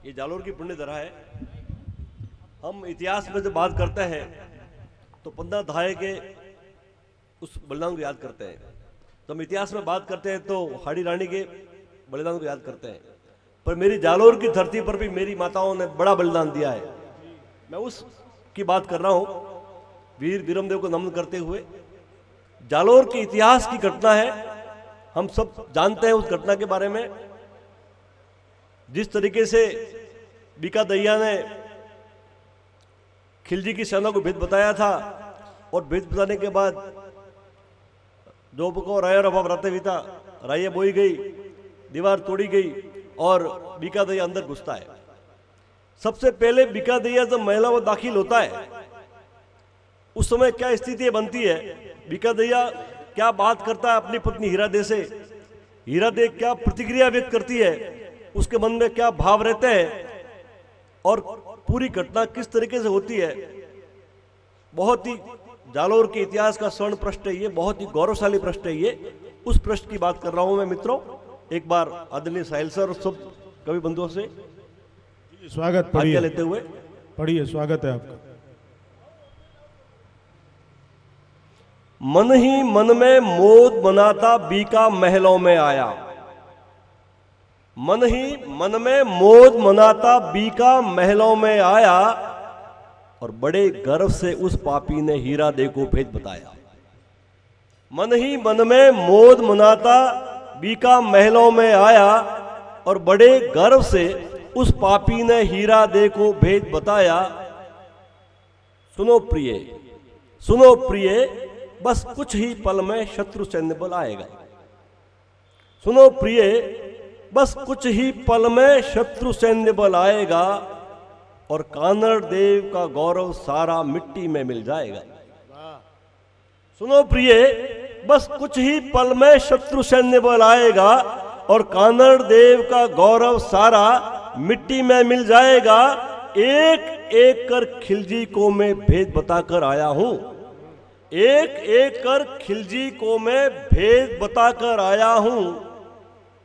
ये जालोर की पुण्य धरा है। हम इतिहास में जब बात करते हैं तो 15 धाये के उस बलिदान को याद करते हैं। तो हम इतिहास में बात करते हैं तो हाड़ी रानी के बलिदान को याद करते हैं। पर मेरी जालोर की धरती पर भी मेरी माताओं ने बड़ा बलिदान दिया है। मैं उस की बात कर रहा हूं, वीर वीरमदेव को नमन करते हुए। जालोर के इतिहास की घटना है, हम सब जानते हैं उस घटना के बारे में। जिस तरीके से बीका दैया ने खिलजी की सेना को भेद बताया था और भेद बताने के बाद जो को राय रफा रहते राय बोई गई, दीवार तोड़ी गई और बीका दैया अंदर घुसता है। सबसे पहले बीका दैया जब महिला वो दाखिल होता है उस समय क्या स्थिति बनती है, बीका दैया क्या बात करता है अपनी पत्नी हीरादे से, हीरादे क्या प्रतिक्रिया व्यक्त करती है, उसके मन में क्या भाव रहते हैं और पूरी घटना किस तरीके से होती है। बहुत ही जालोर के इतिहास का स्वर्ण पृष्ठ है ये, बहुत ही गौरवशाली पृष्ठ है ये। उस पृष्ठ की बात कर रहा हूं मैं मित्रों। एक बार आदरणीय साहिल सर और सब कवि बंधुओं से स्वागत आज्ञा लेते हुए पढ़िए। स्वागत है आपका। मन ही मन में मोद मनाता बीका महलों में आया, मन ही मन में मोद मनाता बीका महलों में आया और बड़े गर्व से उस पापी ने हीरादे को भेद बताया। मन ही मन में मोद मनाता बीका महलों में आया और बड़े गर्व से उस पापी ने हीरादे को भेद बताया। सुनो प्रिय, सुनो प्रिय, बस कुछ ही पल में शत्रु सैन्य बल आएगा। सुनो प्रिय, बस कुछ ही पल में शत्रु सैन्य बल आएगा और कानड़ देव का गौरव सारा मिट्टी में मिल जाएगा। सुनो प्रिय, बस कुछ ही पल में शत्रु सैन्य बल आएगा और कानड़ देव का गौरव सारा मिट्टी में मिल जाएगा। एक एक कर खिलजी को मैं भेद बताकर आया हूं, एक एक कर खिलजी को मैं भेद बताकर आया हूं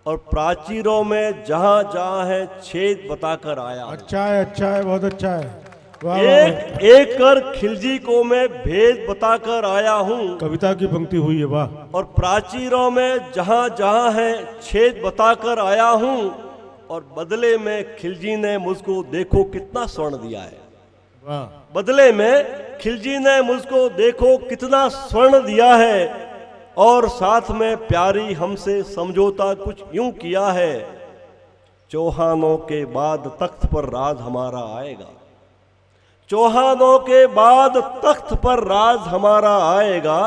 और प्राचीरों में जहां जहां है छेद बताकर आया हूं। अच्छा है, अच्छा है, बहुत अच्छा है। वाह, एक वाह। एक कर खिलजी को मैं भेद बताकर आया हूं कविता की पंक्ति हुई है, वाह। और प्राचीरों में जहां जहां है छेद बताकर आया हूं और बदले में खिलजी ने मुझको देखो कितना स्वर्ण दिया है। वाह। बदले में खिलजी ने मुझको देखो कितना स्वर्ण दिया है और साथ में प्यारी हमसे समझौता कुछ यूं किया है, चौहानों के बाद तख्त पर राज हमारा आएगा, चौहानों के बाद तख्त पर राज हमारा आएगा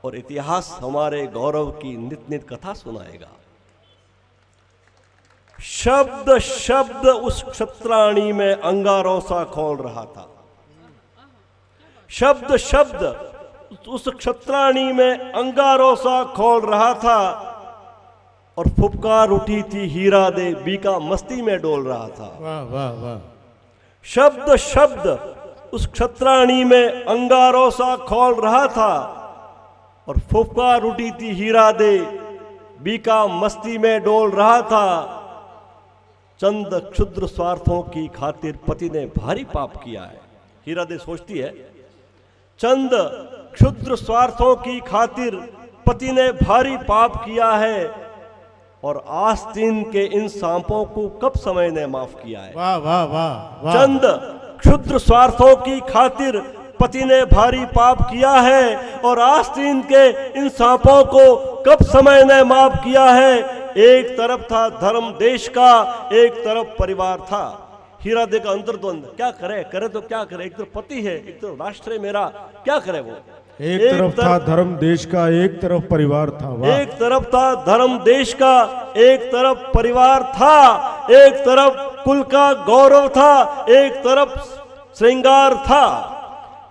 और इतिहास हमारे गौरव की नित नित कथा सुनाएगा। शब्द शब्द उस क्षत्राणी में अंगारों सा खोल रहा था, शब्द शब्द उस क्षत्राणी में अंगारों सा खोल रहा था और फुफकार उठी थी हीरादे बीका मस्ती में डोल रहा था। वाह वाह वाह। शब्द शब्द उस क्षत्राणी में अंगारों सा खोल रहा था और फुफकार उठी थी हीरादे बीका मस्ती में डोल रहा था। चंद क्षुद्र स्वार्थों की खातिर पति ने भारी पाप किया है। हीरादे सोचती है, चंद क्षुद्र स्वार्थों की खातिर पति ने भारी पाप किया है और आस्तीन के इन सांपों को कब समय ने माफ किया है। वाह वाह वाह वाह। चंद क्षुद्र स्वार्थों की खातिर पति ने भारी पाप किया है और आस्तीन के इन सांपों को कब समय ने माफ किया है। एक तरफ था धर्म देश का, एक तरफ परिवार था। हीरादे का अंतर्द्वंद, क्या करे, करे तो क्या करे, एक तो पति है, एक तो राष्ट्र है मेरा, क्या करे वो। एक तरफ था धर्म देश का, एक तरफ परिवार था। वाह। एक तरफ था धर्म देश का, एक तरफ परिवार था, एक तरफ कुल का गौरव था, एक तरफ श्रृंगार था।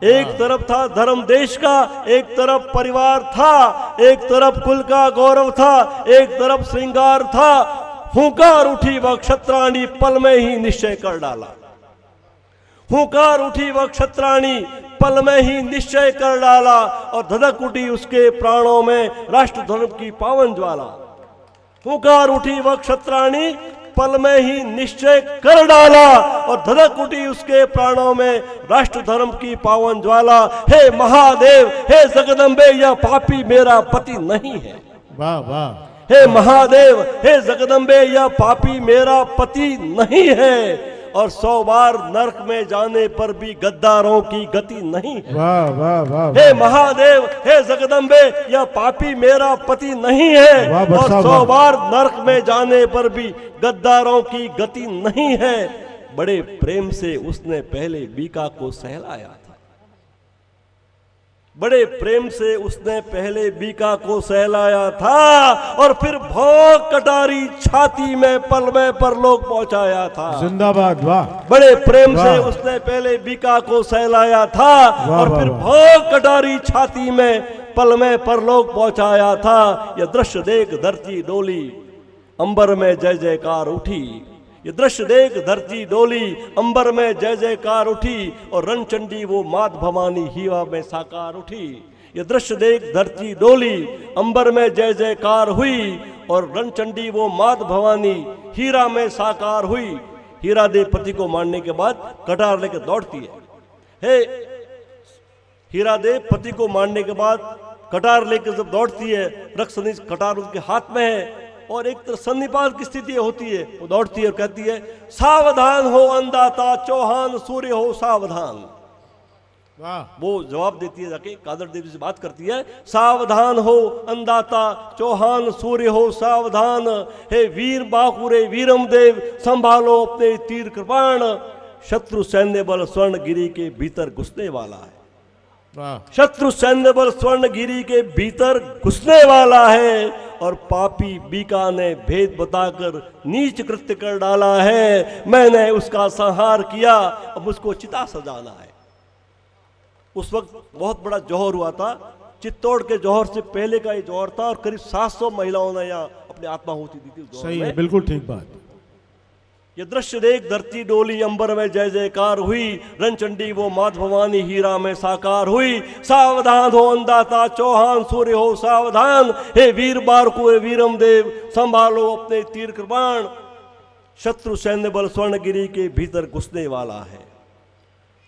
एक तरफ था धर्म देश का, एक तरफ परिवार था, एक तरफ कुल का गौरव था, एक तरफ श्रृंगार था। हुंकार उठी वह क्षत्राणी पल में ही निश्चय कर डाला, हुंकार उठी वह क्षत्राणी पल में ही निश्चय कर डाला और धधक उठी उसके प्राणों में राष्ट्र धर्म की पावन ज्वाला। हुंकार उठी वह क्षत्राणी पल में ही निश्चय कर डाला और धधक उठी उसके प्राणों में राष्ट्र धर्म की पावन ज्वाला। हे महादेव, हे जगदम्बे, यह पापी मेरा पति नहीं है। वाह वाह। हे महादेव, हे जगदम्बे, यह पापी मेरा पति नहीं है और 100 बार नरक में जाने पर भी गद्दारों की गति नहीं है। वाह वाह वाह। हे महादेव, हे जगदम्बे, यह पापी मेरा पति नहीं है और 100 बार नरक में जाने पर भी गद्दारों की गति नहीं है। बड़े प्रेम से उसने पहले बीका को सहलाया था, बड़े प्रेम से उसने पहले बीका को सहलाया था और फिर भौंक कटारी छाती में पल में परलोक पहुंचाया था। जिंदाबाद। वाह। बड़े प्रेम से उसने पहले बीका को सहलाया था और फिर भौंक कटारी छाती में पल में परलोक पहुंचाया था। यह दृश्य देख धरती डोली, अंबर में जय जयकार उठी। ये दृश्य देख धरती डोली, अंबर में जय जयकार उठी और रणचंडी वो मात भवानी हीरा में साकार उठी। ये दृश्य देख धरती डोली, अंबर में जय जयकार हुई और रणचंडी वो मात भवानी हीरा में साकार हुई। हीरा देव पति को मारने के बाद कटार लेकर दौड़ती है। हे हीरा देव पति को मारने के बाद कटार लेकर जब दौड़ती है, रक्षसनीज कटार उसके हाथ में है और एक तरह सन्निपात की स्थिति होती है। वो दौड़ती है और कहती है, सावधान हो अन्नदाता, चौहान सूर्य हो सावधान। वाह। वो जवाब देती है, जाके कादर देवी से बात करती है, सावधान हो अन्नदाता, चौहान सूर्य हो सावधान। हे वीर बाकुरे वीरम देव, संभालो अपने तीर कृपाण। शत्रु सैन्य बल स्वर्णगिरी के भीतर घुसने वाला है। शत्रु सैन्य बल स्वर्णगिरी के भीतर घुसने वाला है और पापी बीका ने भेद बताकर नीच कृत्य कर डाला है। मैंने उसका संहार किया, अब उसको चिता सजाना है। उस वक्त बहुत बड़ा जौहर हुआ था, चित्तौड़ के जौहर से पहले का ये जौहर था और करीब 700 महिलाओं ने यहाँ अपनी आत्माहुति दी थी। सही है, बिल्कुल ठीक बात। ये दृश्य देख धरती डोली, अंबर में जय जयकार हुई। रणचंडी वो मात भवानी हीरा में साकार हुई। सावधान हो अन्नदाता, चौहान सूर्य हो सावधान। हे वीर बारकु वीरम देव, संभालो अपने तीर कृपाण। शत्रु सैन्य बल स्वर्णगिरी के भीतर घुसने वाला है।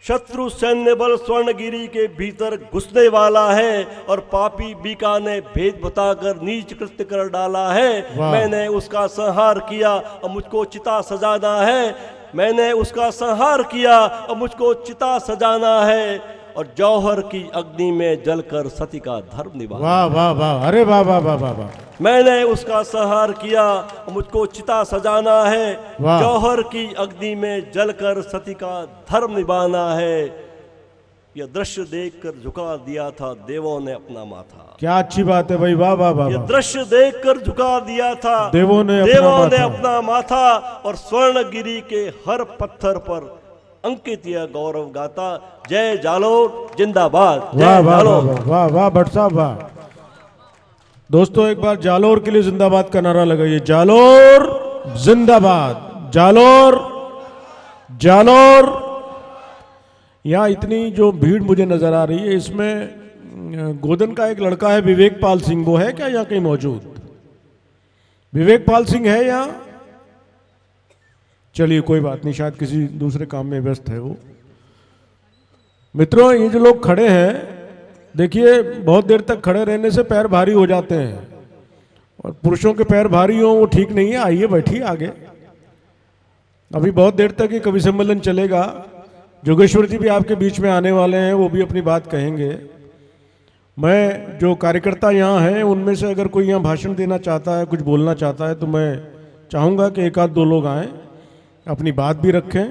शत्रु सैन्य बल स्वर्णगिरी के भीतर घुसने वाला है और पापी बीका ने भेद बताकर नीच कृत्य कर डाला है। मैंने उसका संहार किया, अब मुझको चिता सजाना है। मैंने उसका संहार किया, अब मुझको चिता सजाना है और जौहर की अग्नि में जलकर सती का धर्म निभाना। वाह वाह वाह। अरे वाह वाह वाह वाह। मैंने उसका संहार किया, मुझको चिता सजाना है। जौहर की अग्नि में जलकर सती का धर्म निभाना है। यह दृश्य देखकर झुका दिया था देवों ने अपना माथा। क्या अच्छी बात है भाई। वाह वाह वाह। यह दृश्य देखकर झुका दिया था देवों ने अपना माथा और स्वर्णगिरी के हर पत्थर पर अंकित यह गौरव गाता। जय जालोर जिंदाबाद। वाह वाह वाह वाह भट्ट साहब वाह। दोस्तों एक बार जालोर के लिए जिंदाबाद का नारा लगाइए। जालोर जिंदाबाद, जालोर जालोर। यहाँ इतनी जो भीड़ मुझे नजर आ रही है, इसमें गोदन का एक लड़का है विवेक पाल सिंह, वो है क्या यहाँ कहीं मौजूद? विवेक पाल सिंह है यहाँ? चलिए कोई बात नहीं, शायद किसी दूसरे काम में व्यस्त है वो। मित्रों ये जो लोग खड़े हैं, देखिए बहुत देर तक खड़े रहने से पैर भारी हो जाते हैं और पुरुषों के पैर भारी हो वो ठीक नहीं है। आइए बैठिए आगे, अभी बहुत देर तक ये कवि सम्मेलन चलेगा। जोगेश्वर जी भी आपके बीच में आने वाले हैं, वो भी अपनी बात कहेंगे। मैं जो कार्यकर्ता यहाँ हैं उनमें से अगर कोई यहाँ भाषण देना चाहता है, कुछ बोलना चाहता है, तो मैं चाहूँगा कि एक आध दो लोग आएँ, अपनी बात भी रखें।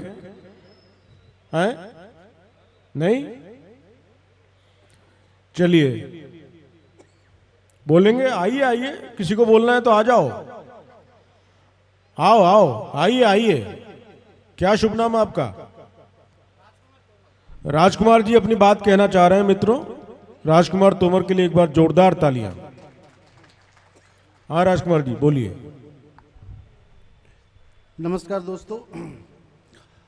हैं? नहीं? चलिए बोलेंगे। आइए आइए, किसी को बोलना है तो आ जाओ। आओ आओ, आइए आइए। क्या शुभ नाम है आपका? राजकुमार जी अपनी बात कहना चाह रहे हैं। मित्रों राजकुमार तोमर के लिए एक बार जोरदार तालियां। हाँ राजकुमार जी बोलिए। नमस्कार दोस्तों।